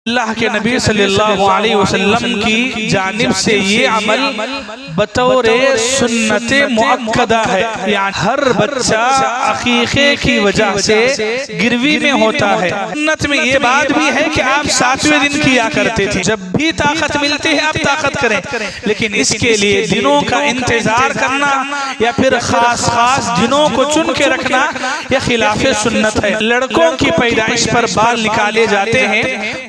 اللہ کے نبی صلی اللہ علیہ وسلم کی جانب سے یہ عمل بطور سنت مؤکدہ ہے، یعنی ہر بچہ عقیقے کی وجہ سے گروی میں ہوتا ہے۔ سنت میں یہ بات بھی ہے کہ آپ 7ویں دن کیا کرتے تھے، جب بھی طاقت ملتی ہے آپ طاقت کریں، لیکن اس کے لیے دنوں کا انتظار کرنا یا پھر خاص دنوں کو چن کے رکھنا یہ خلاف سنت ہے۔ لڑکوں کی پیدائش پر بال نکالے جاتے ہیں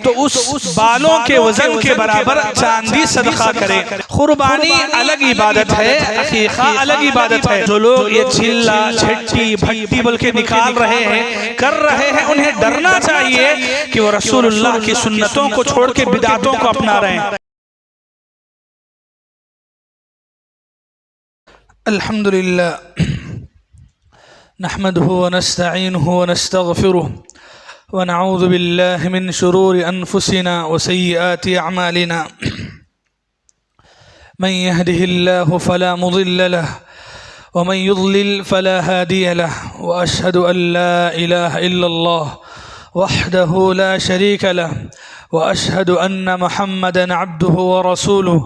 تو اس بالوں کے وزن کے برابر چاندی صدقہ کریں۔ قربانی الگ عبادت ہے، عقیقہ الگ عبادت ہے۔ جو لوگ یہ چھلا چھٹی بھٹی بلکہ نکال رہے ہیں کر رہے ہیں، انہیں ڈرنا چاہیے کہ وہ رسول اللہ کی سنتوں کو چھوڑ کے بدعتوں کو اپنا رہے ہیں۔ الحمدللہ نحمده ونستعینه ونستغفره ونعوذ بالله من شرور أنفسنا وسيئات أعمالنا من يهده الله فلا مضل له ومن يضلل فلا هادي له وأشهد أن لا إله إلا الله وحده لا شريك له وأشهد أن محمدا عبده ورسوله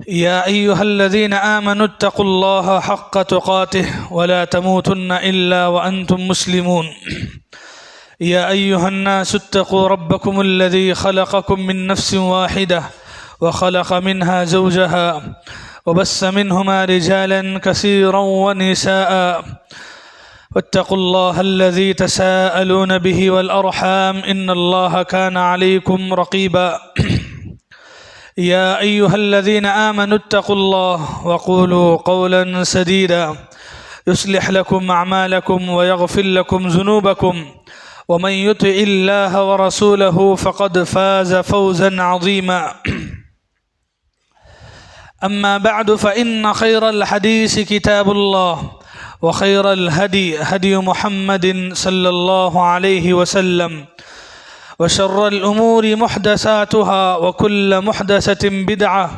يا أيها الذين آمنوا اتقوا الله حق تقاته ولا تموتن إلا وأنتم مسلمون يا أيها الناس اتقوا ربكم الذي خلقكم من نفس واحدة وخلق منها زوجها وبث منهما رجالا كثيرا ونساء واتقوا الله الذي تساءلون به والأرحام إن الله كان عليكم رقيبا يا أيها الذين آمنوا اتقوا الله وقولوا قولا سديدا يصلح لكم أعمالكم ويغفر لكم ذنوبكم ومن يطع الله ورسوله فقد فاز فوزا عظيما أما بعد فإن خير الحديث كتاب الله وخير الهدي هدي محمد صلى الله عليه وسلم وشر الأمور محدثاتها وكل محدثة بدعة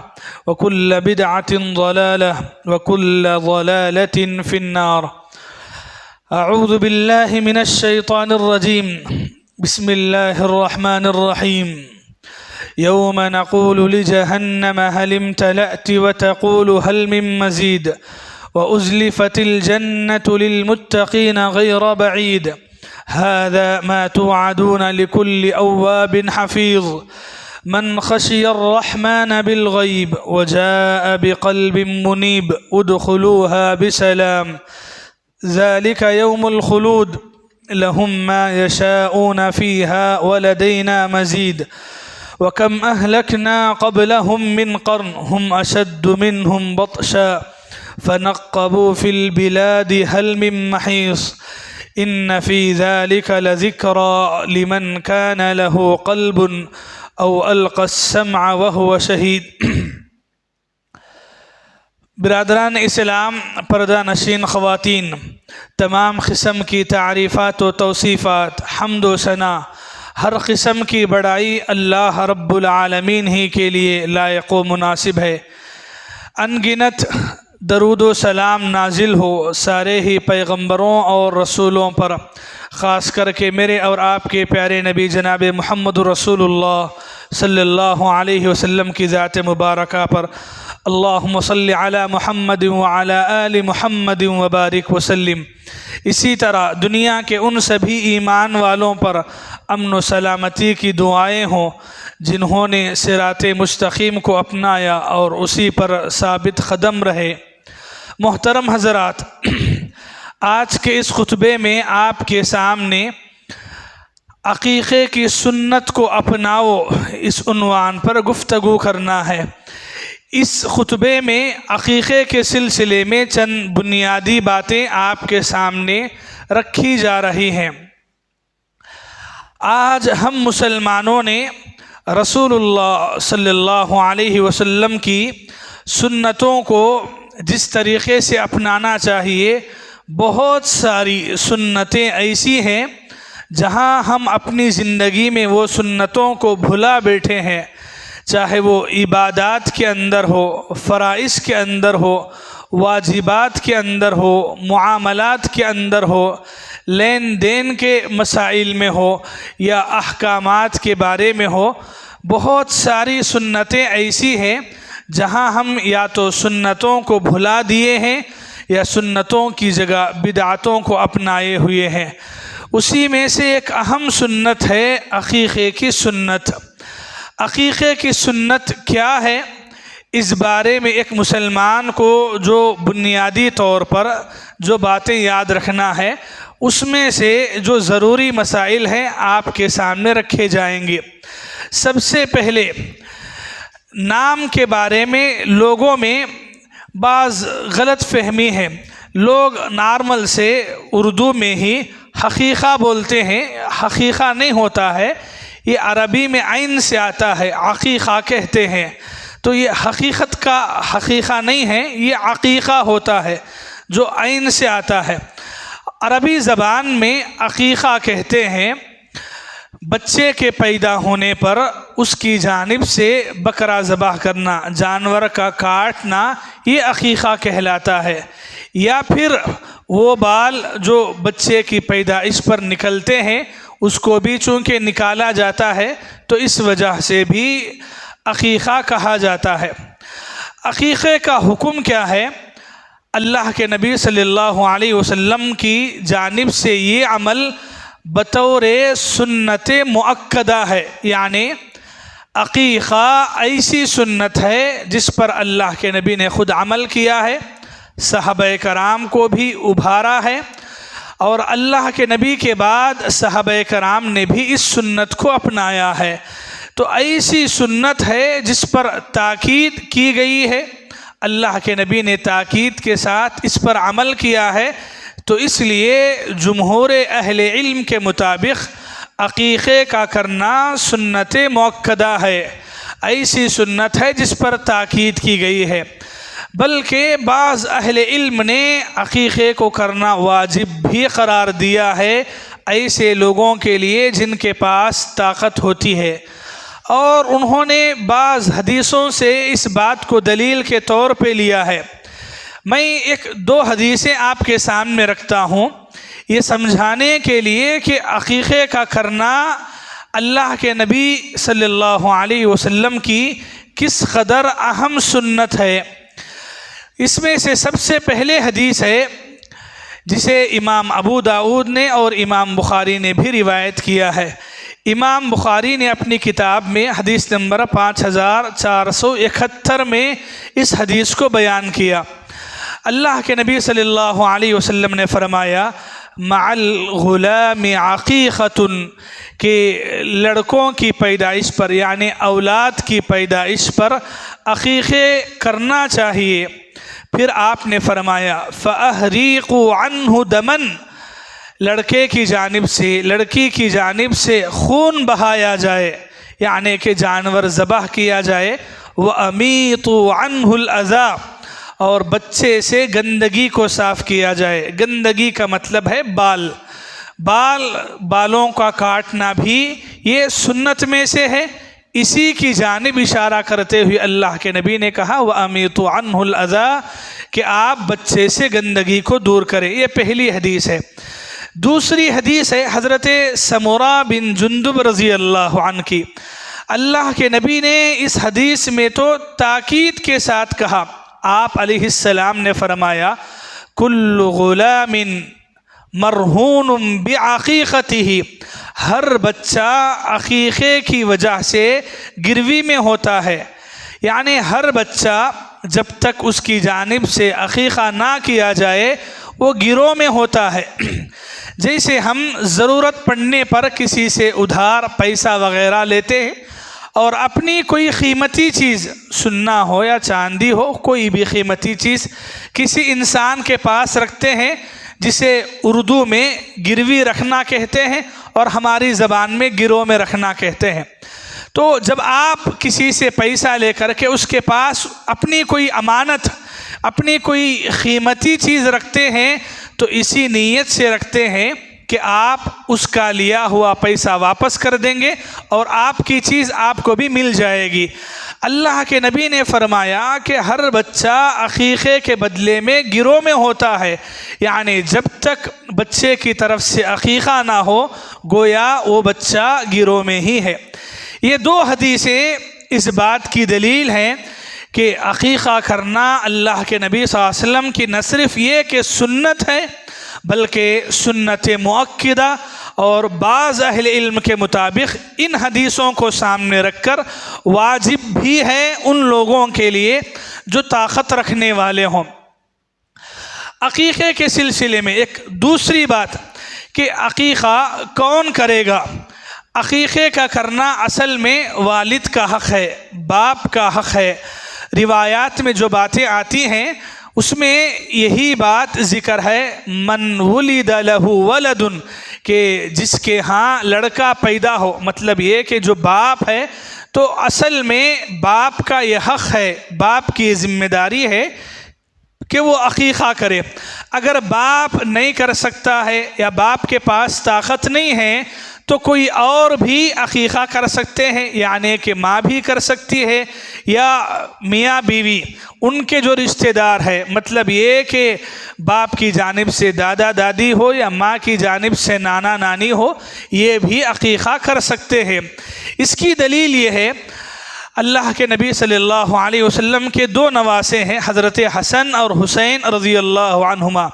وكل بدعة ضلالة وكل ضلالة في النار أعوذ بالله من الشيطان الرجيم بسم الله الرحمن الرحيم يوم نقول لجهنم هل امتلأت وتقول هل من مزيد وأزلفت الجنة للمتقين غير بعيد هذا ما توعدون لكل أواب حفيظ من خشي الرحمن بالغيب وجاء بقلب منيب ادخلوها بسلام ذلك يوم الخلود لهم ما يشاءون فيها ولدينا مزيد وكم أهلكنا قبلهم من قرن هم أشد منهم بطشا فنقبوا في البلاد هل من محيص إن في ذلك لذكرى لمن كان له قلب أو ألقى السمع وهو شهيد برادران اسلام، پردہ نشین خواتین، تمام قسم کی تعریفات و توصیفات، حمد و ثنا، ہر قسم کی بڑائی اللہ رب العالمین ہی کے لیے لائق و مناسب ہے۔ ان گنت درود و سلام نازل ہو سارے ہی پیغمبروں اور رسولوں پر، خاص کر کے میرے اور آپ کے پیارے نبی جناب محمد رسول اللہ صلی اللہ علیہ وسلم کی ذات مبارکہ پر۔ اللہم صلی علی محمد وعلی آل محمد وبارک وسلم۔ اسی طرح دنیا کے ان سبھی ایمان والوں پر امن و سلامتی کی دعائیں ہوں جنہوں نے صراط مستقیم کو اپنایا اور اسی پر ثابت قدم رہے۔ محترم حضرات، آج کے اس خطبے میں آپ کے سامنے عقیقے کی سنت کو اپناؤ اس عنوان پر گفتگو کرنا ہے۔ اس خطبے میں عقیقے کے سلسلے میں چند بنیادی باتیں آپ کے سامنے رکھی جا رہی ہیں۔ آج ہم مسلمانوں نے رسول اللہ صلی اللہ علیہ وسلم کی سنتوں کو جس طریقے سے اپنانا چاہیے، بہت ساری سنتیں ایسی ہیں جہاں ہم اپنی زندگی میں وہ سنتوں کو بھلا بیٹھے ہیں، چاہے وہ عبادات کے اندر ہو، فرائض کے اندر ہو، واجبات کے اندر ہو، معاملات کے اندر ہو، لین دین کے مسائل میں ہو یا احکامات کے بارے میں ہو، بہت ساری سنتیں ایسی ہیں جہاں ہم یا تو سنتوں کو بھلا دیے ہیں یا سنتوں کی جگہ بدعتوں کو اپنائے ہوئے ہیں۔ اسی میں سے ایک اہم سنت ہے عقیقے کی سنت۔ عقیقے کی سنت کیا ہے؟ اس بارے میں ایک مسلمان کو جو بنیادی طور پر جو باتیں یاد رکھنا ہے، اس میں سے جو ضروری مسائل ہیں آپ کے سامنے رکھے جائیں گے۔ سب سے پہلے نام کے بارے میں لوگوں میں بعض غلط فہمی ہے۔ لوگ نارمل سے اردو میں ہی حقیقہ بولتے ہیں، حقیقہ نہیں ہوتا ہے، یہ عربی میں عین سے آتا ہے، عقیقہ کہتے ہیں، تو یہ حقیقت کا حقیقہ نہیں ہے، یہ عقیقہ ہوتا ہے جو عین سے آتا ہے۔ عربی زبان میں عقیقہ کہتے ہیں بچے کے پیدا ہونے پر اس کی جانب سے بکرا ذبح کرنا، جانور کا کاٹنا، یہ عقیقہ کہلاتا ہے۔ یا پھر وہ بال جو بچے کی پیدائش پر نکلتے ہیں اس کو بھی چونکہ نکالا جاتا ہے تو اس وجہ سے بھی عقیقہ کہا جاتا ہے۔ عقیقے کا حکم کیا ہے؟ اللہ کے نبی صلی اللہ علیہ وسلم کی جانب سے یہ عمل بطور سنت مؤکدہ ہے، یعنی عقیقہ ایسی سنت ہے جس پر اللہ کے نبی نے خود عمل کیا ہے، صحابہ کرام کو بھی ابھارا ہے، اور اللہ کے نبی کے بعد صحابہ کرام نے بھی اس سنت کو اپنایا ہے۔ تو ایسی سنت ہے جس پر تاکید کی گئی ہے، اللہ کے نبی نے تاکید کے ساتھ اس پر عمل کیا ہے، تو اس لیے جمہور اہل علم کے مطابق عقیقے کا کرنا سنت مؤکدہ ہے، ایسی سنت ہے جس پر تاکید کی گئی ہے۔ بلکہ بعض اہل علم نے عقیقے کو کرنا واجب بھی قرار دیا ہے ایسے لوگوں کے لیے جن کے پاس طاقت ہوتی ہے، اور انہوں نے بعض حدیثوں سے اس بات کو دلیل کے طور پہ لیا ہے۔ میں ایک دو حدیثیں آپ کے سامنے رکھتا ہوں یہ سمجھانے کے لیے کہ عقیقے کا کرنا اللہ کے نبی صلی اللہ علیہ وسلم کی کس قدر اہم سنت ہے۔ اس میں سے سب سے پہلے حدیث ہے جسے امام ابو داؤد نے اور امام بخاری نے بھی روایت کیا ہے۔ امام بخاری نے اپنی کتاب میں حدیث نمبر 5471 میں اس حدیث کو بیان کیا۔ اللہ کے نبی صلی اللہ علیہ وسلم نے فرمایا مع الغلام عقیقۃ، کہ لڑکوں کی پیدائش پر یعنی اولاد کی پیدائش پر عقیقے کرنا چاہیے۔ پھر آپ نے فرمایا فَأَهْرِيقُوا عَنْهُ دَمًا، لڑکے کی جانب سے لڑکی کی جانب سے خون بہایا جائے، یعنی کہ جانور ذبح کیا جائے۔ وَأَمِيطُوا عَنْهُ الْأَذَى، اور بچے سے گندگی کو صاف کیا جائے۔ گندگی کا مطلب ہے بالوں کا کاٹنا بھی یہ سنت میں سے ہے۔ اسی کی جانب اشارہ کرتے ہوئے اللہ کے نبی نے کہا وَأَمِيطُوا عَنْهُ الْأَذَى، کہ آپ بچے سے گندگی کو دور کریں۔ یہ پہلی حدیث ہے۔ دوسری حدیث ہے حضرت سمرہ بن جندب رضی اللہ عنہ کی۔ اللہ کے نبی نے اس حدیث میں تو تاکید کے ساتھ کہا، آپ علیہ السلام نے فرمایا کل غلام مرہون بعقیقتہ، ہر بچہ عقیقے کی وجہ سے گروی میں ہوتا ہے، یعنی ہر بچہ جب تک اس کی جانب سے عقیقہ نہ کیا جائے وہ گروہ میں ہوتا ہے۔ جیسے ہم ضرورت پڑنے پر کسی سے ادھار پیسہ وغیرہ لیتے ہیں اور اپنی کوئی قیمتی چیز، سونا ہو یا چاندی ہو، کوئی بھی قیمتی چیز کسی انسان کے پاس رکھتے ہیں، جسے اردو میں گروی رکھنا کہتے ہیں اور ہماری زبان میں گروہ میں رکھنا کہتے ہیں۔ تو جب آپ کسی سے پیسہ لے کر کے اس کے پاس اپنی کوئی امانت، اپنی کوئی قیمتی چیز رکھتے ہیں تو اسی نیت سے رکھتے ہیں کہ آپ اس کا لیا ہوا پیسہ واپس کر دیں گے اور آپ کی چیز آپ کو بھی مل جائے گی۔ اللہ کے نبی نے فرمایا کہ ہر بچہ عقیقے کے بدلے میں گروہ میں ہوتا ہے، یعنی جب تک بچے کی طرف سے عقیقہ نہ ہو گویا وہ بچہ گروہ میں ہی ہے۔ یہ دو حدیثیں اس بات کی دلیل ہیں کہ عقیقہ کرنا اللہ کے نبی صلی اللہ علیہ وسلم کی نہ صرف یہ کہ سنت ہے بلکہ سنت مؤکدہ، اور بعض اہل علم کے مطابق ان حدیثوں کو سامنے رکھ کر واجب بھی ہے ان لوگوں کے لیے جو طاقت رکھنے والے ہوں۔ عقیقے کے سلسلے میں ایک دوسری بات کہ عقیقہ کون کرے گا؟ عقیقے کا کرنا اصل میں والد کا حق ہے، باپ کا حق ہے۔ روایات میں جو باتیں آتی ہیں اس میں یہی بات ذکر ہے، من ولد لہ ولد، کہ جس کے ہاں لڑکا پیدا ہو، مطلب یہ کہ جو باپ ہے تو اصل میں باپ کا یہ حق ہے، باپ کی ذمہ داری ہے کہ وہ عقیقہ کرے۔ اگر باپ نہیں کر سکتا ہے یا باپ کے پاس طاقت نہیں ہے تو کوئی اور بھی عقیقہ کر سکتے ہیں، یعنی کہ ماں بھی کر سکتی ہے یا میاں بیوی ان کے جو رشتہ دار ہے، مطلب یہ کہ باپ کی جانب سے دادا دادی ہو یا ماں کی جانب سے نانا نانی ہو، یہ بھی عقیقہ کر سکتے ہیں۔ اس کی دلیل یہ ہے، اللہ کے نبی صلی اللہ علیہ وسلم کے دو نواسے ہیں، حضرت حسن اور حسین رضی اللہ عنہما۔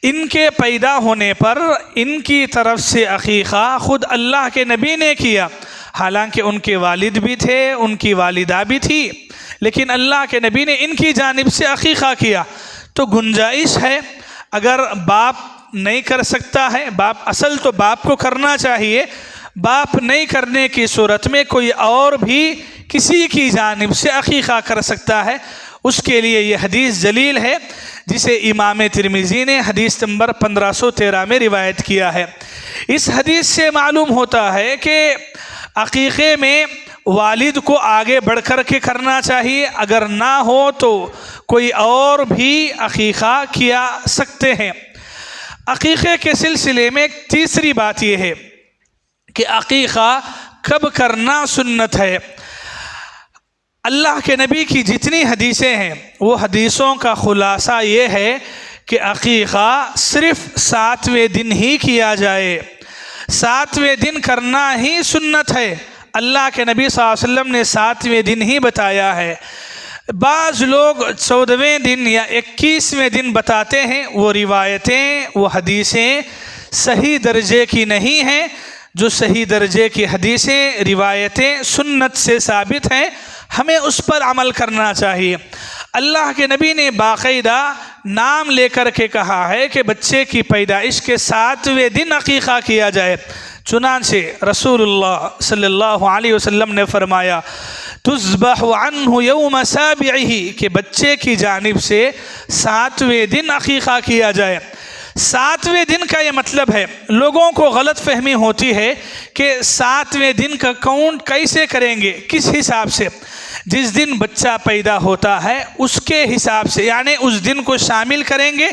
ان کے پیدا ہونے پر ان کی طرف سے عقیقہ خود اللہ کے نبی نے کیا، حالانکہ ان کے والد بھی تھے، ان کی والدہ بھی تھی، لیکن اللہ کے نبی نے ان کی جانب سے عقیقہ کیا۔ تو گنجائش ہے، اگر باپ نہیں کر سکتا ہے، اصل تو باپ کو کرنا چاہیے، باپ نہیں کرنے کی صورت میں کوئی اور بھی کسی کی جانب سے عقیقہ کر سکتا ہے، اس کے لیے یہ حدیث جلیل ہے جسے امام ترمذی نے حدیث نمبر 1513 میں روایت کیا ہے۔ اس حدیث سے معلوم ہوتا ہے کہ عقیقے میں والد کو آگے بڑھ کر کے کرنا چاہیے، اگر نہ ہو تو کوئی اور بھی عقیقہ کیا سکتے ہیں۔ عقیقے کے سلسلے میں ایک تیسری بات یہ ہے کہ عقیقہ کب کرنا سنت ہے۔ اللہ کے نبی کی جتنی حدیثیں ہیں وہ حدیثوں کا خلاصہ یہ ہے کہ عقیقہ صرف 7ویں دن ہی کیا جائے، 7ویں دن کرنا ہی سنت ہے۔ اللہ کے نبی صلی اللہ علیہ وسلم نے 7ویں دن ہی بتایا ہے۔ بعض لوگ 14ویں دن یا 21ویں دن بتاتے ہیں، وہ روایتیں وہ حدیثیں صحیح درجے کی نہیں ہیں۔ جو صحیح درجے کی حدیثیں روایتیں سنت سے ثابت ہیں، ہمیں اس پر عمل کرنا چاہیے۔ اللہ کے نبی نے باقاعدہ نام لے کر کے کہا ہے کہ بچے کی پیدائش کے 7ویں دن عقیقہ کیا جائے، چنانچہ رسول اللہ صلی اللہ علیہ وسلم نے فرمایا تذبح عنہ یوم سابعہ، کہ بچے کی جانب سے 7ویں دن عقیقہ کیا جائے۔ 7ویں دن کا یہ مطلب ہے، لوگوں کو غلط فہمی ہوتی ہے کہ 7ویں دن کا کاؤنٹ کیسے کریں گے، کس حساب سے؟ جس دن بچہ پیدا ہوتا ہے اس کے حساب سے، یعنی اس دن کو شامل کریں گے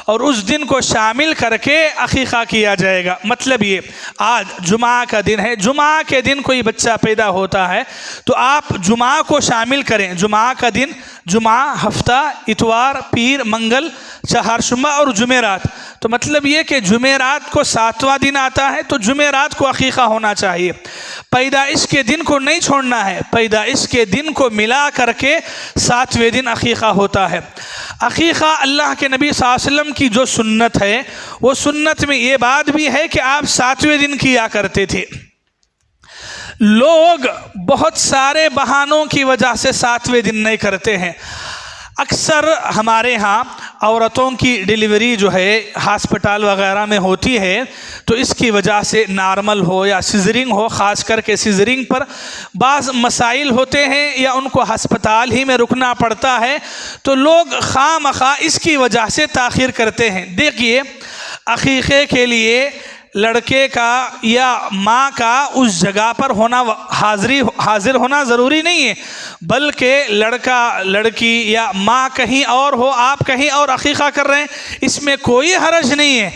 اور اس دن کو شامل کر کے عقیقہ کیا جائے گا۔ مطلب یہ، آج جمعہ کا دن ہے، جمعہ کے دن کوئی بچہ پیدا ہوتا ہے تو آپ جمعہ کو شامل کریں۔ جمعہ کا دن، جمعہ، ہفتہ، اتوار، پیر، منگل، چہارشنبہ اور جمعرات، تو مطلب یہ کہ جمعرات کو 7واں دن آتا ہے تو جمعرات کو عقیقہ ہونا چاہیے۔ پیدائش کے دن کو نہیں چھوڑنا ہے، پیدائش کے دن کو ملا کر کے 7ویں دن عقیقہ ہوتا ہے۔ عقیقہ اللہ کے نبی صلی اللہ علیہ وسلم کی جو سنت ہے، وہ سنت میں یہ بات بھی ہے کہ آپ 7ویں دن کیا کرتے تھے۔ لوگ بہت سارے بہانوں کی وجہ سے 7ویں دن نہیں کرتے ہیں۔ اکثر ہمارے ہاں عورتوں کی ڈیلیوری جو ہے ہاسپٹل وغیرہ میں ہوتی ہے، تو اس کی وجہ سے نارمل ہو یا سیزرنگ ہو، خاص کر کے سیزرنگ پر بعض مسائل ہوتے ہیں یا ان کو ہسپتال ہی میں رکنا پڑتا ہے، تو لوگ خواہ مخواہ اس کی وجہ سے تاخیر کرتے ہیں۔ دیکھیے، عقیقے کے لیے لڑکے کا یا ماں کا اس جگہ پر ہونا حاضر ہونا ضروری نہیں ہے، بلکہ لڑکا لڑکی یا ماں کہیں اور ہو، آپ کہیں اور عقیقہ کر رہے ہیں، اس میں کوئی حرج نہیں ہے۔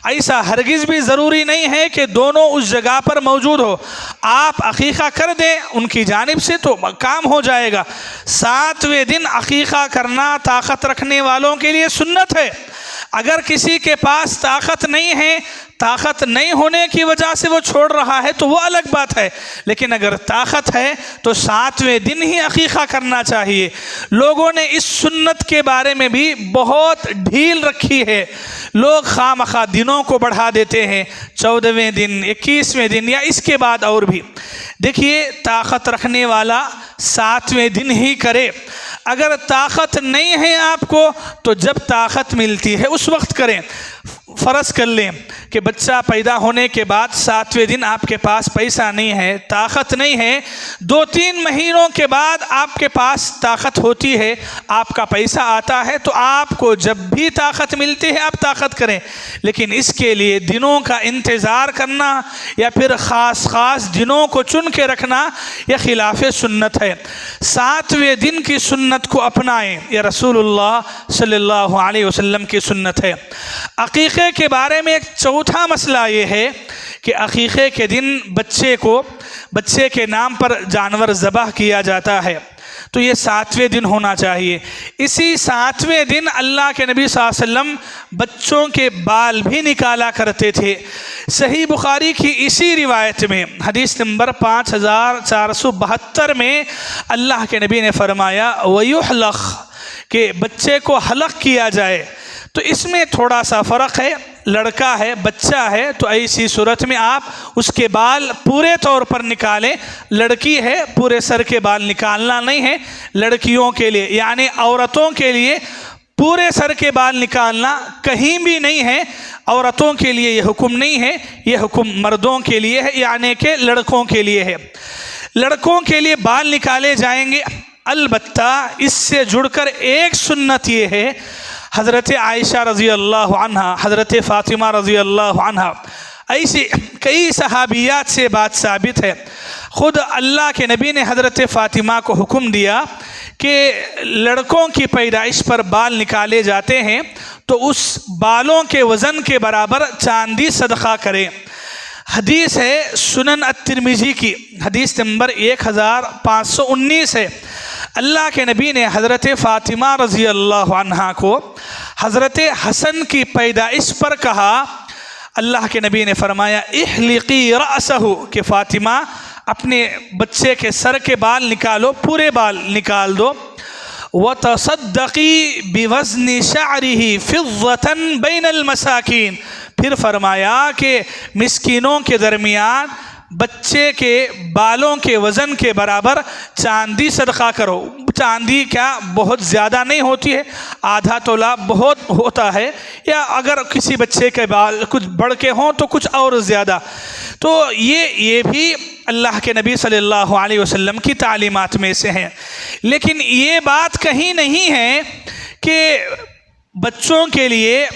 ایسا ہرگز بھی ضروری نہیں ہے کہ دونوں اس جگہ پر موجود ہو. آپ عقیقہ کر دیں ان کی جانب سے تو کام ہو جائے گا. 7ویں دن عقیقہ کرنا طاقت رکھنے والوں کے لیے سنت ہے. اگر کسی کے پاس طاقت نہیں ہے، طاقت نہیں ہونے کی وجہ سے وہ چھوڑ رہا ہے تو وہ الگ بات ہے، لیکن اگر طاقت ہے تو 7ویں دن ہی عقیقہ کرنا چاہیے. لوگوں نے اس سنت کے بارے میں بھی بہت ڈھیل رکھی ہے. لوگ خواہ مخواہ دنوں کو بڑھا دیتے ہیں، 14ویں دن، 21ویں دن یا اس کے بعد اور بھی. دیکھیے طاقت رکھنے والا 7ویں دن ہی کرے. اگر طاقت نہیں ہے آپ کو تو جب طاقت ملتی ہے اس وقت کریں. فرض کر لیں کہ بچہ پیدا ہونے کے بعد 7ویں دن آپ کے پاس پیسہ نہیں ہے، طاقت نہیں ہے، 2-3 مہینوں کے بعد آپ کے پاس طاقت ہوتی ہے، آپ کا پیسہ آتا ہے، تو آپ کو جب بھی طاقت ملتی ہے آپ طاقت کریں. لیکن اس کے لیے دنوں کا انتظار کرنا یا پھر خاص دنوں کو چن کے رکھنا یہ خلاف سنت ہے. 7ویں دن کی سنت کو اپنائیں، یہ رسول اللہ صلی اللہ علیہ وسلم کی سنت ہے. عقیقے کے بارے میں ایک چوتھا مسئلہ یہ ہے کہ عقیقے کے دن بچے کے نام پر جانور ذبح کیا جاتا ہے، تو یہ 7ویں دن ہونا چاہیے. اسی 7ویں دن اللہ کے نبی صلی اللہ علیہ وسلم بچوں کے بال بھی نکالا کرتے تھے. صحیح بخاری کی اسی روایت میں حدیث نمبر 5472 میں اللہ کے نبی نے فرمایا وَيُحْلَقْ، کہ بچے کو حلق کیا جائے. تو اس میں تھوڑا سا فرق ہے. لڑکا ہے، بچہ ہے، تو ایسی صورت میں آپ اس کے بال پورے طور پر نکالیں. لڑکی ہے، پورے سر کے بال نکالنا نہیں ہے. لڑکیوں کے لیے یعنی عورتوں کے لیے پورے سر کے بال نکالنا کہیں بھی نہیں ہے. عورتوں کے لیے یہ حکم نہیں ہے، یہ حکم مردوں کے لیے ہے، یعنی کہ لڑکوں کے لیے ہے. لڑکوں کے لیے بال نکالے جائیں گے. البتہ اس سے جڑ کر ایک سنت یہ ہے، حضرت عائشہ رضی اللہ عنہ، حضرت فاطمہ رضی اللہ عنہ، ایسی کئی صحابیات سے بات ثابت ہے. خود اللہ کے نبی نے حضرت فاطمہ کو حکم دیا کہ لڑکوں کی پیدائش پر بال نکالے جاتے ہیں تو اس بالوں کے وزن کے برابر چاندی صدقہ کریں. حدیث ہے سنن الترمذی کی، حدیث نمبر 1519 ہے. اللہ کے نبی نے حضرت فاطمہ رضی اللہ عنہا کو حضرت حسن کی پیدائش پر کہا. اللہ کے نبی نے فرمایا احلقی رأسہ، کہ فاطمہ اپنے بچے کے سر کے بال نکالو، پورے بال نکال دو. وتصدقی بوزن شعرہ فضة بین المساکین، پھر فرمایا کہ مسکینوں کے درمیان بچے کے بالوں کے وزن کے برابر چاندی صدقہ کرو. چاندی کیا بہت زیادہ نہیں ہوتی ہے، آدھا تولہ بہت ہوتا ہے، یا اگر کسی بچے کے بال کچھ بڑھ کے ہوں تو کچھ اور زیادہ. تو یہ بھی اللہ کے نبی صلی اللہ علیہ وسلم کی تعلیمات میں سے ہیں. لیکن یہ بات کہیں نہیں ہے کہ بچوں کے لیے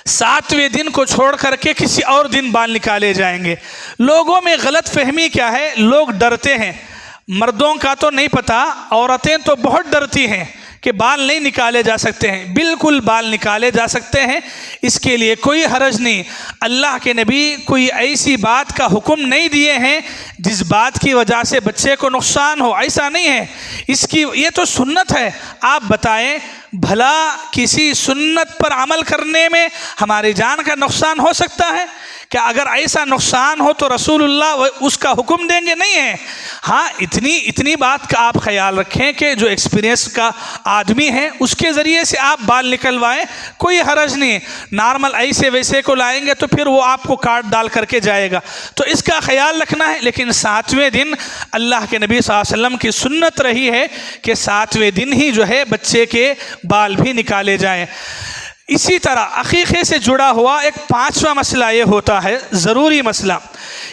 7ویں دن کو چھوڑ کر کے کسی اور دن بال نکالے جائیں گے. لوگوں میں غلط فہمی کیا ہے، لوگ ڈرتے ہیں. مردوں کا تو نہیں پتہ، عورتیں تو بہت ڈرتی ہیں کہ بال نہیں نکالے جا سکتے ہیں. بالکل بال نکالے جا سکتے ہیں، اس کے لیے کوئی حرج نہیں. اللہ کے نبی کوئی ایسی بات کا حکم نہیں دیے ہیں جس بات کی وجہ سے بچے کو نقصان ہو، ایسا نہیں ہے. یہ تو سنت ہے. آپ بتائیں بھلا کسی سنت پر عمل کرنے میں ہماری جان کا نقصان ہو سکتا ہے؟ کہ اگر ایسا نقصان ہو تو رسول اللہ اس کا حکم دیں گے؟ نہیں ہے. ہاں اتنی بات کا آپ خیال رکھیں کہ جو ایکسپیرینس کا آدمی ہے اس کے ذریعے سے آپ بال نکلوائیں، کوئی حرج نہیں. نارمل ایسے ویسے کو لائیں گے تو پھر وہ آپ کو کاٹ ڈال کر کے جائے گا، تو اس کا خیال رکھنا ہے. لیکن 7ویں دن اللہ کے نبی صلی اللہ علیہ وسلم کی سنت رہی ہے کہ 7ویں دن ہی جو ہے بچے کے بال بھی نکالے جائیں. اسی طرح عقیقے سے جڑا ہوا ایک 5واں مسئلہ یہ ہوتا ہے، ضروری مسئلہ،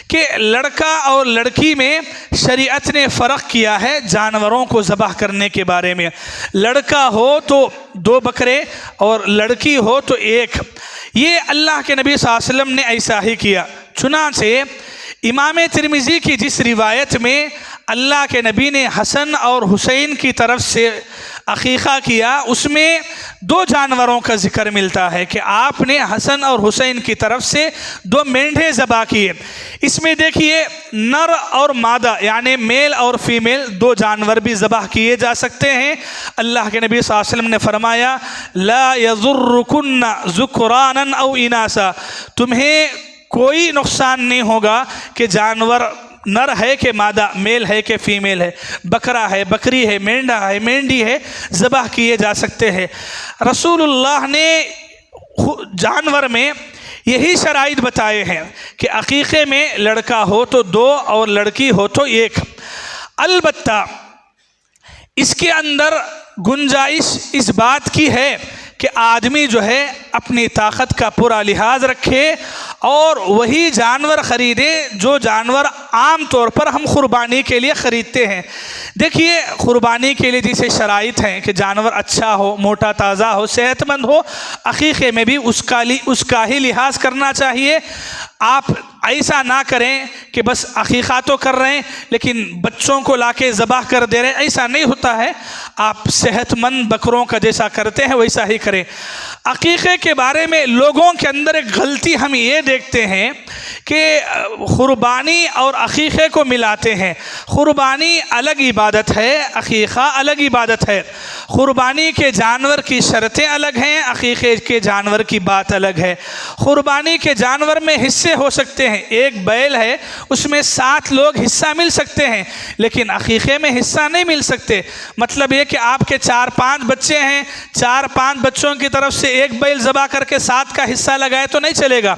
کہ لڑکا اور لڑکی میں شریعت نے فرق کیا ہے جانوروں کو ذبح کرنے کے بارے میں. لڑکا ہو تو 2 بکرے اور لڑکی ہو تو 1. یہ اللہ کے نبی صلی اللہ علیہ وسلم نے ایسا ہی کیا. چنانچہ امام ترمذی کی جس روایت میں اللہ کے نبی نے حسن اور حسین کی طرف سے عقیقہ کیا، اس میں 2 جانوروں کا ذکر ملتا ہے کہ آپ نے حسن اور حسین کی طرف سے 2 مینڈھے ذبح کیے۔ اس میں دیکھیے نر اور مادہ یعنی میل اور فیمیل 2 جانور بھی ذبح کیے جا سکتے ہیں۔ اللہ کے نبی صلی اللہ علیہ وسلم نے فرمایا لا یضرکن ذکرانا او اناسا، تمہیں کوئی نقصان نہیں ہوگا کہ جانور نر ہے کہ مادہ، میل ہے کہ فیمیل ہے، بکرا ہے، بکری ہے، مینڈا ہے، مینڈی ہے، ذبح کیے جا سکتے ہیں۔ رسول اللہ نے جانور میں یہی شرائط بتائے ہیں کہ عقیقے میں لڑکا ہو تو 2 اور لڑکی ہو تو 1۔ البتہ اس کے اندر گنجائش اس بات کی ہے کہ آدمی جو ہے اپنی طاقت کا پورا لحاظ رکھے اور وہی جانور خریدے جو جانور عام طور پر ہم قربانی کے لیے خریدتے ہیں۔ دیکھیے قربانی کے لیے جیسے شرائط ہیں کہ جانور اچھا ہو، موٹا تازہ ہو، صحت مند ہو، عقیقے میں بھی اس کا ہی لحاظ کرنا چاہیے۔ آپ ایسا نہ کریں کہ بس عقیقہ تو کر رہے ہیں لیکن بچوں کو لا کے ذبح کر دے رہے ہیں، ایسا نہیں ہوتا ہے۔ آپ صحت مند بکروں کا جیسا کرتے ہیں ویسا ہی کریں۔ عقیقے کے بارے میں لوگوں کے اندر ایک غلطی ہم یہ دیکھتے ہیں کہ قربانی اور عقیقے کو ملاتے ہیں۔ قربانی الگ عبادت ہے، عقیقہ الگ عبادت ہے۔ قربانی کے جانور کی شرطیں الگ ہیں، عقیقے کے جانور کی بات الگ ہے۔ قربانی کے جانور میں حصے ہو سکتے ہیں، ایک بیل ہے اس میں 7 لوگ حصہ مل سکتے ہیں، لیکن عقیقے میں حصہ نہیں مل سکتے۔ مطلب یہ کہ آپ کے 4-5 بچے ہیں، 4-5 بچوں کی طرف سے ایک بیل ذبح کر کے 7 کا حصہ لگائے تو نہیں چلے گا۔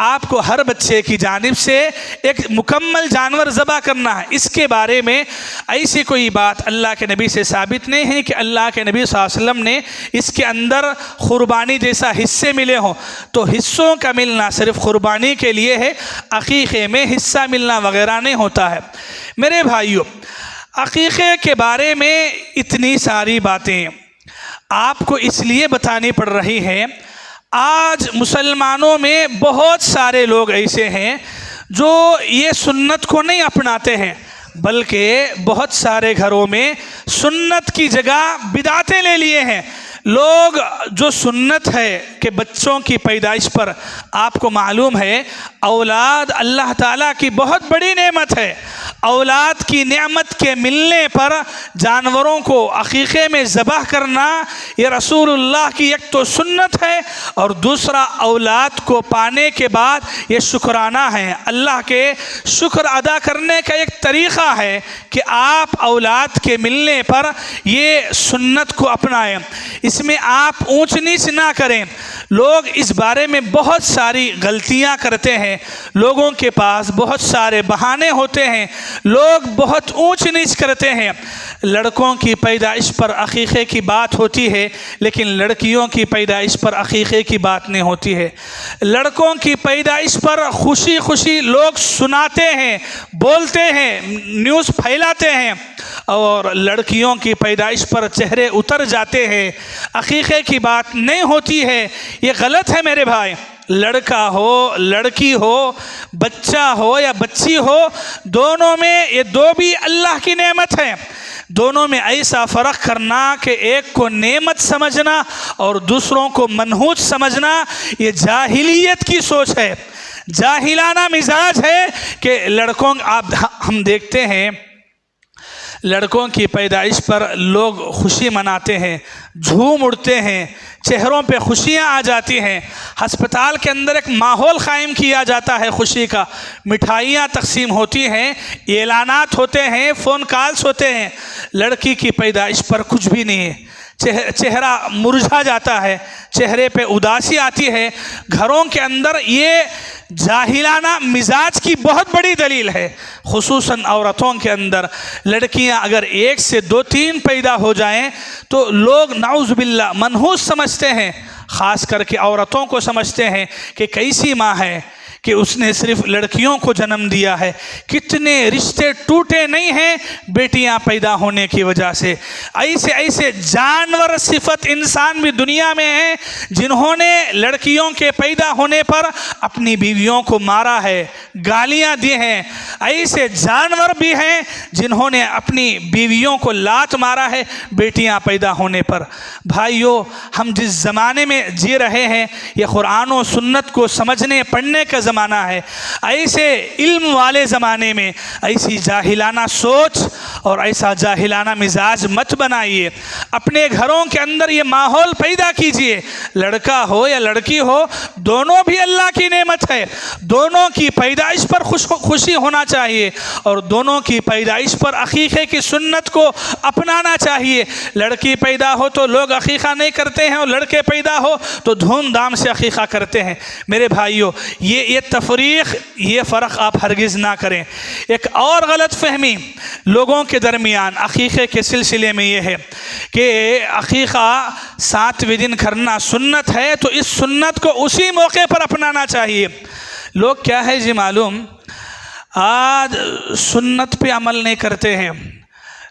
آپ کو ہر بچے کی جانب سے ایک مکمل جانور ذبح کرنا ہے۔ اس کے بارے میں ایسی کوئی بات اللہ کے نبی سے ثابت نہیں ہے کہ اللہ کے نبی صلی اللہ علیہ وسلم نے اس کے اندر قربانی جیسا حصے ملے ہوں۔ تو حصوں کا ملنا صرف قربانی کے لیے ہے، عقیقے میں حصہ ملنا وغیرہ نہیں ہوتا ہے۔ میرے بھائیوں، عقیقے کے بارے میں اتنی ساری باتیں آپ کو اس لیے بتانی پڑ رہی ہیں، آج مسلمانوں میں بہت سارے لوگ ایسے ہیں جو یہ سنت کو نہیں اپناتے ہیں، بلکہ بہت سارے گھروں میں سنت کی جگہ بدعتیں لے لیے ہیں۔ لوگ جو سنت ہے کہ بچوں کی پیدائش پر، آپ کو معلوم ہے اولاد اللہ تعالیٰ کی بہت بڑی نعمت ہے۔ اولاد کی نعمت کے ملنے پر جانوروں کو عقیقے میں ذبح کرنا یہ رسول اللہ کی ایک تو سنت ہے، اور دوسرا اولاد کو پانے کے بعد یہ شکرانہ ہے، اللہ کے شکر ادا کرنے کا ایک طریقہ ہے کہ آپ اولاد کے ملنے پر یہ سنت کو اپنائیں، اس میں آپ اونچ نیچ نہ کریں۔ لوگ اس بارے میں بہت ساری غلطیاں کرتے ہیں، لوگوں کے پاس بہت سارے بہانے ہوتے ہیں، لوگ بہت اونچ نیچ کرتے ہیں۔ لڑکوں کی پیدائش پر عقیقے کی بات ہوتی ہے لیکن لڑکیوں کی پیدائش پر عقیقے کی بات نہیں ہوتی ہے۔ لڑکوں کی پیدائش پر خوشی خوشی لوگ سناتے ہیں، بولتے ہیں، نیوز پھیلاتے ہیں، اور لڑکیوں کی پیدائش پر چہرے اتر جاتے ہیں، عقیقے کی بات نہیں ہوتی ہے۔ یہ غلط ہے میرے بھائی۔ لڑکا ہو، لڑکی ہو، بچہ ہو یا بچی ہو، دونوں میں یہ 2 بھی اللہ کی نعمت ہے۔ دونوں میں ایسا فرق کرنا کہ ایک کو نعمت سمجھنا اور دوسروں کو منحوس سمجھنا، یہ جاہلیت کی سوچ ہے، جاہلانہ مزاج ہے کہ لڑکوں ہم دیکھتے ہیں لڑکوں کی پیدائش پر لوگ خوشی مناتے ہیں، جھوم اڑتے ہیں، چہروں پہ خوشیاں آ جاتی ہیں، ہسپتال کے اندر ایک ماحول قائم کیا جاتا ہے خوشی کا، مٹھائیاں تقسیم ہوتی ہیں، اعلانات ہوتے ہیں، فون کالز ہوتے ہیں۔ لڑکی کی پیدائش پر کچھ بھی نہیں ہے، چہرہ مرجھا جاتا ہے، چہرے پہ اداسی آتی ہے۔ گھروں کے اندر یہ جاہلانہ مزاج کی بہت بڑی دلیل ہے، خصوصاً عورتوں کے اندر۔ لڑکیاں اگر 1 سے 2-3 پیدا ہو جائیں تو لوگ نعوذ باللہ منحوس سمجھتے ہیں، خاص کر کے عورتوں کو سمجھتے ہیں کہ کیسی ماں ہے، کہ اس نے صرف لڑکیوں کو جنم دیا ہے، کتنے رشتے ٹوٹے نہیں ہیں بیٹیاں پیدا ہونے کی وجہ سے۔ ایسے ایسے جانور صفت انسان بھی دنیا میں ہیں جنہوں نے لڑکیوں کے پیدا ہونے پر اپنی بیویوں کو مارا ہے، گالیاں دی ہیں۔ ایسے جانور بھی ہیں جنہوں نے اپنی بیویوں کو لات مارا ہے بیٹیاں پیدا ہونے پر۔ بھائیو، ہم جس زمانے میں جی رہے ہیں یہ قرآن و سنت کو سمجھنے پڑھنے کا زمانہ ہے۔ ایسے علم والے زمانے میں ایسی جاہلانہ سوچ اور ایسا جاہلانہ مزاج مت بنائیے۔ اپنے گھروں کے اندر یہ ماحول پیدا کیجئے، لڑکا ہو یا لڑکی ہو دونوں بھی اللہ کی نعمت ہے، دونوں کی پیدائش پر خوشی ہونا چاہیے اور دونوں کی پیدائش پر عقیقے کی سنت کو اپنانا چاہیے۔ لڑکی پیدا ہو تو لوگ عقیقہ نہیں کرتے ہیں اور لڑکے پیدا ہو تو دھوم دھام سے عقیقہ کرتے ہیں۔ میرے بھائیوں، یہ تفریق، یہ فرق آپ ہرگز نہ کریں۔ ایک اور غلط فہمی لوگوں کے درمیان عقیقے کے سلسلے میں یہ ہے کہ عقیقہ 7ویں دن کرنا سنت ہے تو اس سنت کو اسی موقع پر اپنانا چاہیے۔ لوگ کیا ہے جی معلوم، آج سنت پہ عمل نہیں کرتے ہیں۔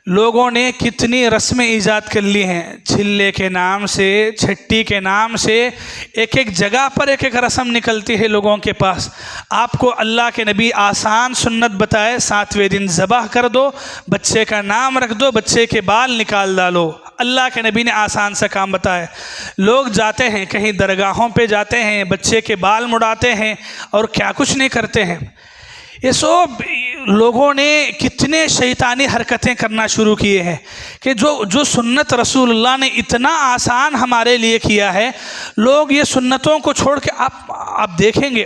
لوگوں نے کتنی رسمیں ایجاد کر لی ہیں، چھلے کے نام سے، چھٹی کے نام سے، ایک ایک جگہ پر ایک ایک رسم نکلتی ہے لوگوں کے پاس۔ آپ کو اللہ کے نبی آسان سنت بتائے، 7ویں دن ذبح کر دو، بچے کا نام رکھ دو، بچے کے بال نکال ڈالو۔ اللہ کے نبی نے آسان سا کام بتایا۔ لوگ جاتے ہیں کہیں درگاہوں پہ جاتے ہیں، بچے کے بال مڑاتے ہیں اور کیا کچھ نہیں کرتے ہیں۔ یہ سب لوگوں نے کتنے شیطانی حرکتیں کرنا شروع کیے ہیں کہ جو سنت رسول اللہ نے اتنا آسان ہمارے لیے کیا ہے، لوگ یہ سنتوں کو چھوڑ کے آپ دیکھیں گے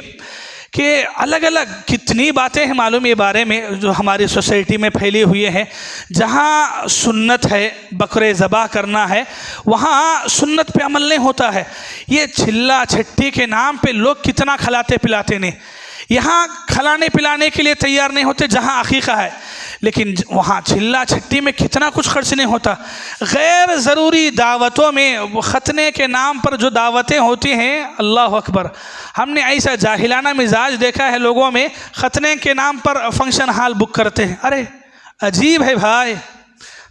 کہ الگ الگ کتنی باتیں ہیں معلوم یہ بارے میں جو ہماری سوسائٹی میں پھیلی ہوئی ہیں۔ جہاں سنت ہے، بکرے ذبح کرنا ہے، وہاں سنت پہ عمل نہیں ہوتا ہے۔ یہ چھلا چھٹی کے نام پہ لوگ کتنا کھلاتے پلاتے نہیں، یہاں کھلانے پلانے کے لیے تیار نہیں ہوتے جہاں عقیقہ ہے، لیکن وہاں چھلا چھٹی میں کتنا کچھ خرچ نہیں ہوتا۔ غیر ضروری دعوتوں میں، ختنے کے نام پر جو دعوتیں ہوتی ہیں، اللہ اکبر، ہم نے ایسا جاہلانہ مزاج دیکھا ہے لوگوں میں، ختنے کے نام پر فنکشن ہال بک کرتے ہیں۔ ارے عجیب ہے بھائی،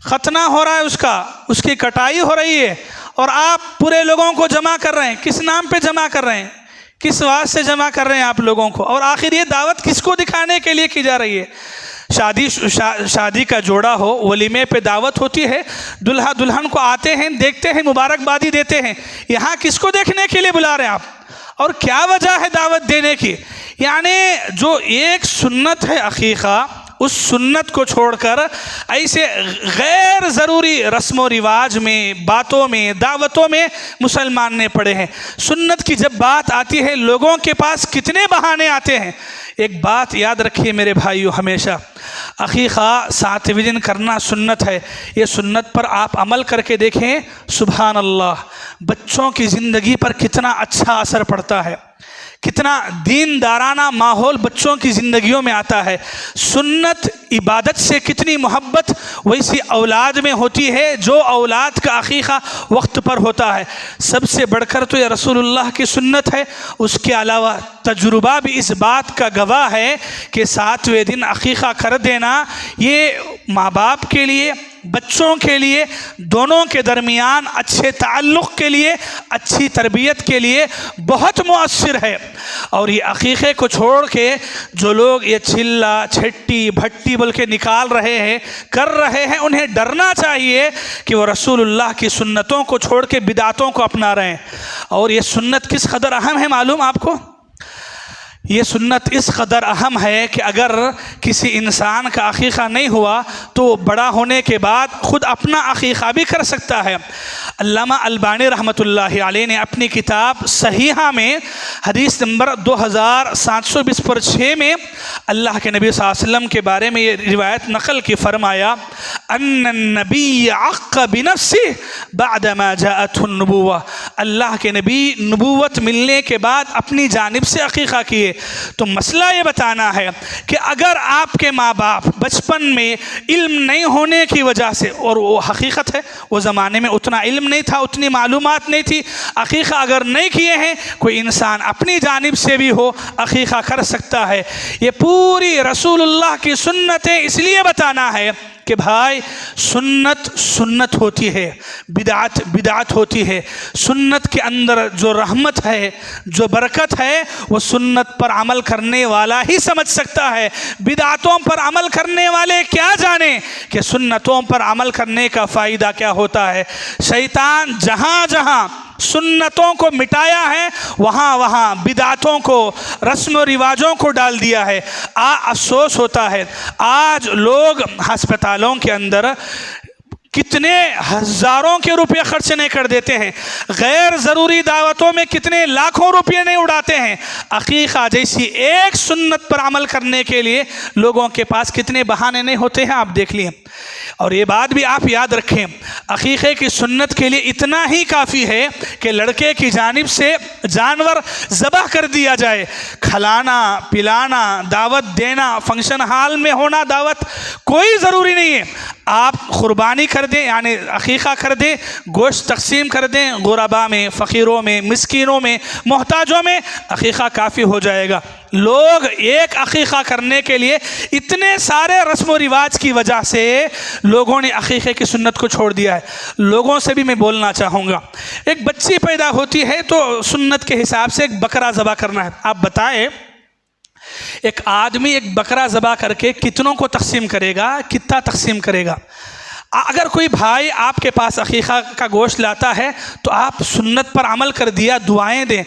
ختنہ ہو رہا ہے، اس کی کٹائی ہو رہی ہے اور آپ پورے لوگوں کو جمع کر رہے ہیں۔ کس نام پہ جمع کر رہے ہیں؟ کس واسطے سے جمع کر رہے ہیں آپ لوگوں کو؟ اور آخر یہ دعوت کس کو دکھانے کے لیے کی جا رہی ہے؟ شادی کا جوڑا ہو، ولیمے پہ دعوت ہوتی ہے، دلہا دلہن کو آتے ہیں، دیکھتے ہیں، مبارکبادی دیتے ہیں۔ یہاں کس کو دیکھنے کے لیے بلا رہے ہیں آپ؟ اور کیا وجہ ہے دعوت دینے کی؟ یعنی جو ایک سنت ہے عقیقہ، اس سنت کو چھوڑ کر ایسے غیر ضروری رسم و رواج میں، باتوں میں، دعوتوں میں مسلمان نے پڑے ہیں۔ سنت کی جب بات آتی ہے لوگوں کے پاس کتنے بہانے آتے ہیں۔ ایک بات یاد رکھیے میرے بھائیو، ہمیشہ عقیقہ 7ویں دن کرنا سنت ہے۔ یہ سنت پر آپ عمل کر کے دیکھیں، سبحان اللہ، بچوں کی زندگی پر کتنا اچھا اثر پڑتا ہے، کتنا دیندارانہ ماحول بچوں کی زندگیوں میں آتا ہے۔ سنت عبادت سے کتنی محبت ویسی اولاد میں ہوتی ہے جو اولاد کا عقیقہ وقت پر ہوتا ہے۔ سب سے بڑھ کر تو یہ رسول اللہ کی سنت ہے۔ اس کے علاوہ تجربہ بھی اس بات کا گواہ ہے کہ 7ویں دن عقیقہ کر دینا یہ ماں باپ کے لیے، بچوں کے لیے، دونوں کے درمیان اچھے تعلق کے لیے، اچھی تربیت کے لیے بہت مؤثر ہے۔ اور یہ عقیقے کو چھوڑ کے جو لوگ یہ چھلا چھٹی بھٹی بلکہ نکال رہے ہیں، کر رہے ہیں، انہیں ڈرنا چاہیے کہ وہ رسول اللہ کی سنتوں کو چھوڑ کے بدعتوں کو اپنا رہے ہیں۔ اور یہ سنت کس قدر اہم ہے معلوم آپ کو؟ یہ سنت اس قدر اہم ہے کہ اگر کسی انسان کا عقیقہ نہیں ہوا تو بڑا ہونے کے بعد خود اپنا عقیقہ بھی کر سکتا ہے۔ علامہ البانی رحمۃ اللہ علیہ نے اپنی کتاب صحیحہ میں حدیث نمبر 2720/6 میں اللہ کے نبی صلی اللہ علیہ وسلم کے بارے میں یہ روایت نقل کی، فرمایا ان النبی عق بنفسه بعدما جاءته النبوہ، اللہ کے نبی نبوت ملنے کے بعد اپنی جانب سے عقیقہ کیے۔ تو مسئلہ یہ بتانا ہے کہ اگر آپ کے ماں باپ بچپن میں علم نہیں ہونے کی وجہ سے، اور وہ حقیقت ہے وہ زمانے میں اتنا علم نہیں تھا، اتنی معلومات نہیں تھی، عقیقہ اگر نہیں کیے ہیں، کوئی انسان اپنی جانب سے بھی ہو عقیقہ کر سکتا ہے۔ یہ پوری رسول اللہ کی سنتیں اس لیے بتانا ہے کہ بھائی سنت سنت ہوتی ہے، بدعت بدعت ہوتی ہے۔ سنت کے اندر جو رحمت ہے، جو برکت ہے، وہ سنت پر عمل کرنے والا ہی سمجھ سکتا ہے۔ بدعتوں پر عمل کرنے والے کیا جانیں کہ سنتوں پر عمل کرنے کا فائدہ کیا ہوتا ہے۔ شیطان جہاں جہاں سنتوں کو مٹایا ہے، وہاں وہاں بدعتوں کو، رسم و رواجوں کو ڈال دیا ہے۔ افسوس ہوتا ہے آج لوگ ہسپتالوں کے اندر کتنے ہزاروں کے روپے خرچ نہیں کر دیتے ہیں، غیر ضروری دعوتوں میں کتنے لاکھوں روپے نہیں اڑاتے ہیں۔ عقیقہ جیسی ایک سنت پر عمل کرنے کے لیے لوگوں کے پاس کتنے بہانے نہیں ہوتے ہیں، آپ دیکھ لیے۔ اور یہ بات بھی آپ یاد رکھیں، عقیقے کی سنت کے لیے اتنا ہی کافی ہے کہ لڑکے کی جانب سے جانور ذبح کر دیا جائے۔ کھلانا پلانا، دعوت دینا، فنکشن ہال میں ہونا دعوت کوئی ضروری نہیں ہے۔ آپ قربانی کر دیں، یعنی عقیقہ کر دیں، گوشت تقسیم کر دیں، غربا میں، فقیروں میں، مسکینوں میں، محتاجوں میں، عقیقہ کافی ہو جائے گا۔ لوگ ایک عقیقہ کرنے کے لیے اتنے سارے رسم و رواج کی وجہ سے لوگوں نے عقیقے کی سنت کو چھوڑ دیا ہے۔ لوگوں سے بھی میں بولنا چاہوں گا، ایک بچی پیدا ہوتی ہے تو سنت کے حساب سے ایک بکرا ذبح کرنا ہے۔ آپ بتائیں ایک آدمی ایک بکرا ذبح کر کے کتنوں کو تقسیم کرے گا، کتنا تقسیم کرے گا؟ اگر کوئی بھائی آپ کے پاس عقیقہ کا گوشت لاتا ہے تو آپ سنت پر عمل کر دیا، دعائیں دیں،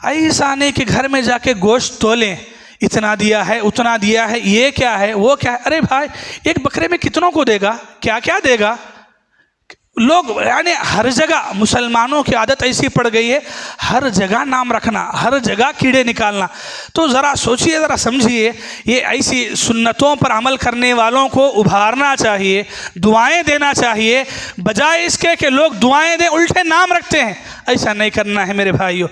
ایسا نہیں کہ گھر میں جا کے گوشت تولیں، اتنا دیا ہے اتنا دیا ہے، یہ کیا ہے وہ کیا ہے۔ ارے بھائی ایک بکرے میں کتنوں کو دے گا، کیا کیا دے گا؟ لوگ یعنی ہر جگہ مسلمانوں کی عادت ایسی پڑ گئی ہے، ہر جگہ نام رکھنا، ہر جگہ کیڑے نکالنا۔ تو ذرا سوچئے، ذرا سمجھیے، یہ ایسی سنتوں پر عمل کرنے والوں کو ابھارنا چاہیے، دعائیں دینا چاہیے، بجائے اس کے کہ لوگ دعائیں دیں الٹے نام رکھتے ہیں۔ ایسا نہیں کرنا ہے میرے بھائیوں۔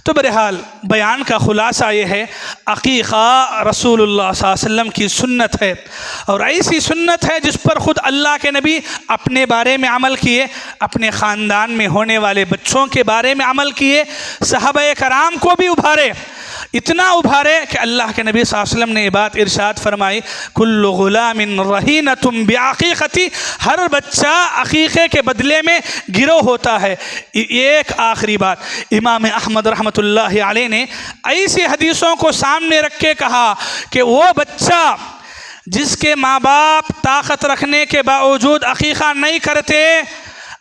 تو بہرحال بیان کا خلاصہ یہ ہے، عقیقہ رسول اللہ صلی اللہ علیہ وسلم کی سنت ہے، اور ایسی سنت ہے جس پر خود اللہ کے نبی اپنے بارے میں عمل کیے، اپنے خاندان میں ہونے والے بچوں کے بارے میں عمل کیے، صحابہ کرام کو بھی ابھارے، اتنا ابھارے کہ اللہ کے نبی صلی اللہ علیہ وسلم نے یہ بات ارشاد فرمائی، کل غلام رہینۃ بعقیقتی، ہر بچہ عقیقے کے بدلے میں گرو ہوتا ہے۔ ایک آخری بات، امام احمد رحمۃ اللہ علیہ نے ایسی حدیثوں کو سامنے رکھ کے کہا کہ وہ بچہ جس کے ماں باپ طاقت رکھنے کے باوجود عقیقہ نہیں کرتے،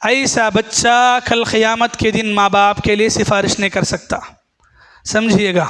ایسا بچہ کل قیامت کے دن ماں باپ کے لیے سفارش نہیں کر سکتا۔ سمجھیے گا،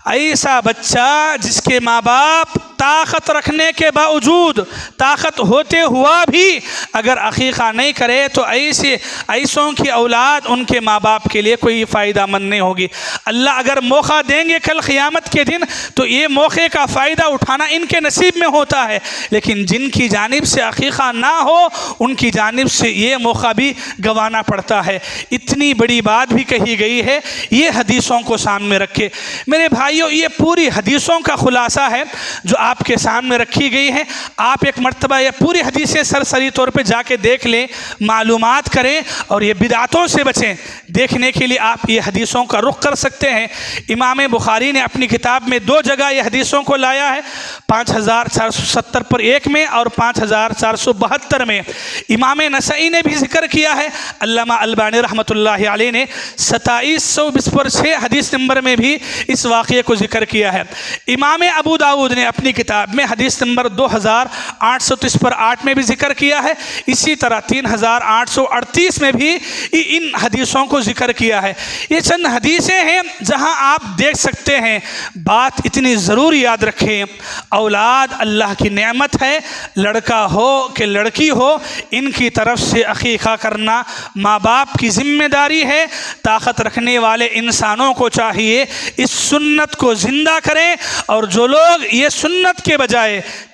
ایسا بچہ جس کے ماں باپ طاقت رکھنے کے باوجود، طاقت ہوتے ہوا بھی اگر عقیقہ نہیں کرے تو ایسوں کی اولاد ان کے ماں باپ کے لیے کوئی فائدہ مند نہیں ہوگی۔ اللہ اگر موقع دیں گے کل قیامت کے دن تو یہ موقع کا فائدہ اٹھانا ان کے نصیب میں ہوتا ہے، لیکن جن کی جانب سے عقیقہ نہ ہو ان کی جانب سے یہ موقع بھی گنوانا پڑتا ہے۔ اتنی بڑی بات بھی کہی گئی ہے، یہ حدیثوں کو سامنے رکھے۔ میرے بھائیوں، یہ پوری حدیثوں کا خلاصہ ہے جو آپ کے سامنے رکھی گئی ہے۔ آپ ایک مرتبہ یہ پوری حدیثیں سرسری طور پہ جا کے دیکھ لیں، معلومات کریں اور یہ بدعتوں سے بچیں۔ دیکھنے کے لیے آپ یہ حدیثوں کا رخ کر سکتے ہیں۔ امام بخاری نے اپنی کتاب میں 2 جگہ یہ حدیثوں کو لایا ہے، 5470 پر ایک میں اور 5472 میں۔ امام نسائی نے بھی ذکر کیا ہے، علامہ البانی رحمۃ اللہ علیہ نے 2720 پر 6 حدیث نمبر میں بھی اس واقعے کو ذکر کیا ہے۔ امام ابو داؤد نے اپنی کتاب میں حدیث نمبر 2830 پر 8 میں بھی ذکر کیا ہے، اسی طرح 3838 میں بھی ان حدیثوں کو ذکر کیا ہے۔ یہ چند حدیثیں ہیں جہاں آپ دیکھ سکتے ہیں، بات اتنی ضرور یاد رکھیں، اولاد اللہ کی نعمت ہے، لڑکا ہو کہ لڑکی ہو، ان کی طرف سے عقیقہ کرنا ماں باپ کی ذمہ داری ہے۔ طاقت رکھنے والے انسانوں کو چاہیے اس سنت کو زندہ کریں، اور جو لوگ یہ سنت کے بجائے